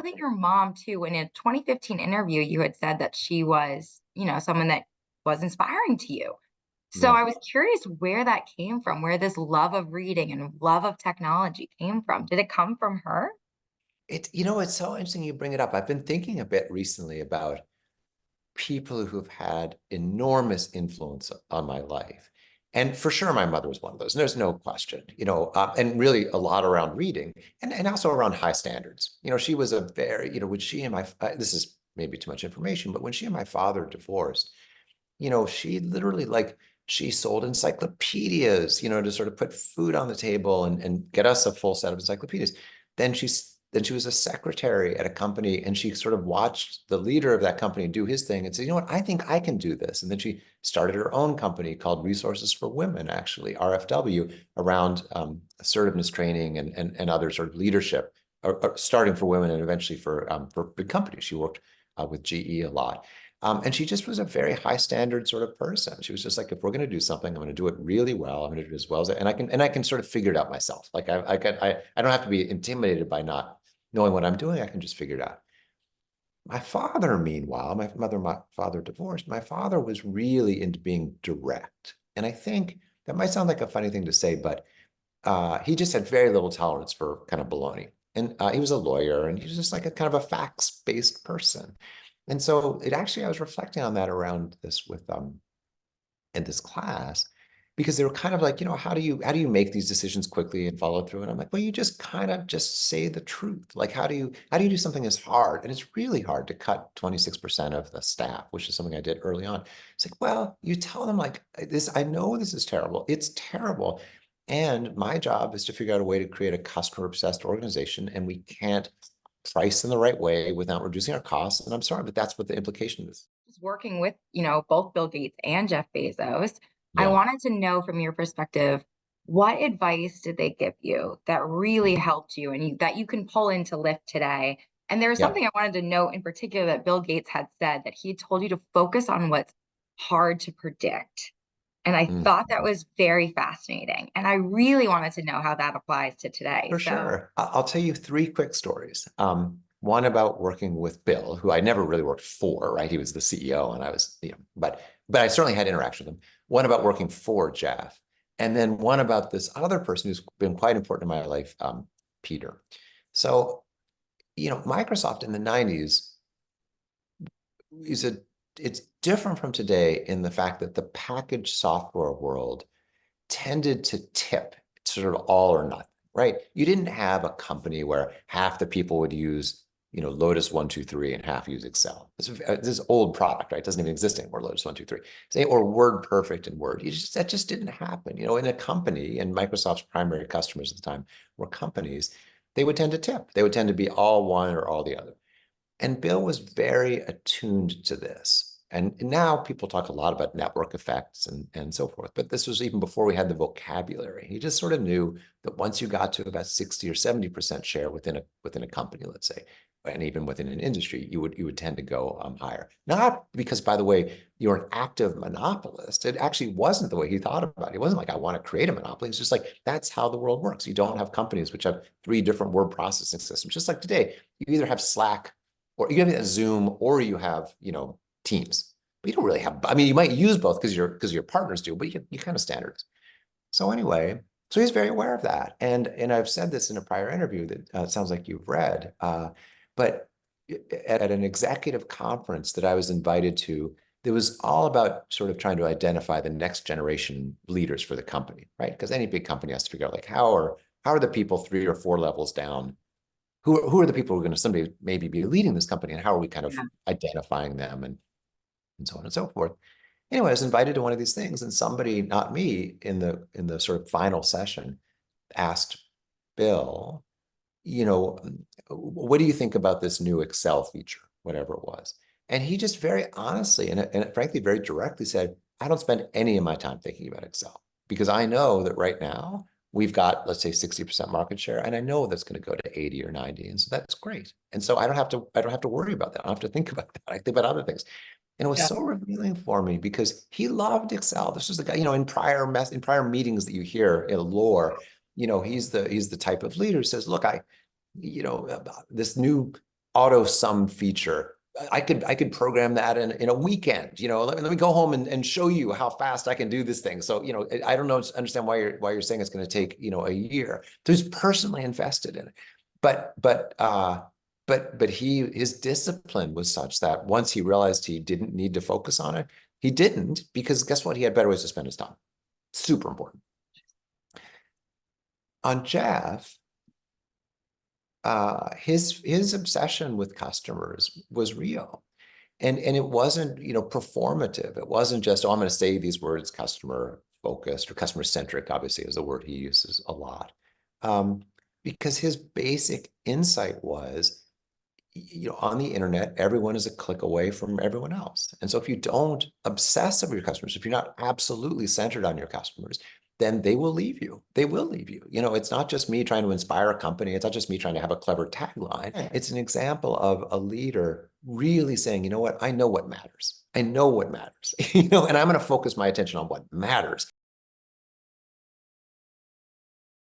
that your mom too, in a 2015 interview, you had said that she was, someone that was inspiring to you. So Yeah. I was curious where that came from, where this love of reading and love of technology came from. Did it come from her? It's so interesting you bring it up. I've been thinking a bit recently about people who've had enormous influence on my life. And for sure, my mother was one of those. And there's no question, and really a lot around reading and also around high standards. She was a very, when she and this is maybe too much information, but when she and my father divorced, she literally she sold encyclopedias, to sort of put food on the table and get us a full set of encyclopedias. Then she was a secretary at a company and she sort of watched the leader of that company do his thing and said, you know what, I think I can do this. And then she started her own company called Resources for Women, actually, RFW, around assertiveness training and other sort of leadership, or starting for women and eventually for big companies. She worked with GE a lot. And she just was a very high standard sort of person. She was just like, if we're going to do something, I'm going to do it really well. I'm going to do it as well as I can sort of figure it out myself. Like I don't have to be intimidated by not knowing what I'm doing. I can just figure it out. My father, meanwhile, my mother and my father divorced. My father was really into being direct. And I think that might sound like a funny thing to say, but he just had very little tolerance for kind of baloney. And he was a lawyer and he was just like a kind of a facts-based person. And so I was reflecting on that around this with in this class, because they were kind of like, how do you make these decisions quickly and follow through? And I'm like, well, you just kind of just say the truth. Like, how do you do something as hard? And it's really hard to cut 26% of the staff, which is something I did early on. It's like, well, you tell them like this, I know this is terrible. It's terrible. And my job is to figure out a way to create a customer obsessed organization. And we can't price in the right way without reducing our costs. And I'm sorry, but that's what the implication is. Just working with, both Bill Gates and Jeff Bezos, I Yeah. wanted to know from your perspective, what advice did they give you that really helped you and that you can pull into Lyft today? And there was Yeah. something I wanted to note in particular that Bill Gates had said, that he told you to focus on what's hard to predict. And I Mm. thought that was very fascinating. And I really wanted to know how that applies to today. For So, sure. I'll tell you three quick stories. One about working with Bill, who I never really worked for, right? He was the CEO and I was, but I certainly had interaction with him. One about working for Jeff. And then one about this other person who's been quite important in my life, Peter. So, Microsoft in the 90s is it's different from today in the fact that the packaged software world tended to tip sort of all or nothing, right? You didn't have a company where half the people would use, Lotus 1-2-3 and half use Excel. This is old product, right? It doesn't even exist anymore, Lotus 1-2-3. Say, or Word Perfect and Word. That just didn't happen. In a company, and Microsoft's primary customers at the time were companies, they would tend to tip. They would tend to be all one or all the other. And Bill was very attuned to this. And now people talk a lot about network effects and so forth, but this was even before we had the vocabulary. He just sort of knew that once you got to about 60 or 70% share within a company, let's say, and even within an industry, you would tend to go higher. Not because, by the way, you're an active monopolist. It actually wasn't the way he thought about it. It wasn't like I want to create a monopoly. It's just like that's how the world works. You don't have companies which have three different word processing systems. Just like today, you either have Slack or you have Zoom, or you have, Teams. But you don't really have, I mean, you might use both because your partners do, but you kind of standards. So anyway, so he's very aware of that. And I've said this in a prior interview that it sounds like you've read, but at an executive conference that I was invited to, it was all about sort of trying to identify the next generation leaders for the company, right? Because any big company has to figure out like how are the people 3 or 4 levels down, who are the people who are going to someday maybe be leading this company, and how are we kind of yeah. identifying them and so on and so forth. Anyway, I was invited to one of these things, and somebody, not me, in the sort of final session, asked Bill, what do you think about this new Excel feature, whatever it was? And he just very honestly and frankly very directly said, I don't spend any of my time thinking about Excel because I know that right now we've got, let's say, 60% market share, and I know that's going to go to 80 or 90. And so that's great. And so I don't have to worry about that. I don't have to think about that. I think about other things. And it was Yeah. so revealing for me because he loved Excel. This was the guy, in prior meetings that you hear in lore, he's the type of leader who says, look, this new auto sum feature. I could program that in a weekend. Let me go home and show you how fast I can do this thing. So, I don't understand why you're saying it's going to take, a year. So he's personally invested in it. But his discipline was such that once he realized he didn't need to focus on it, he didn't, because guess what? He had better ways to spend his time. Super important. On Jeff, his obsession with customers was real. And it wasn't, performative. It wasn't just, oh, I'm going to say these words, customer focused or customer centric, obviously, is a word he uses a lot. Because his basic insight was, on the internet, everyone is a click away from everyone else. And so if you don't obsess over your customers, if you're not absolutely centered on your customers, then they will leave you. They will leave you. It's not just me trying to inspire a company. It's not just me trying to have a clever tagline. It's an example of a leader really saying, you know what? I know what matters. I know what matters, and I'm going to focus my attention on what matters.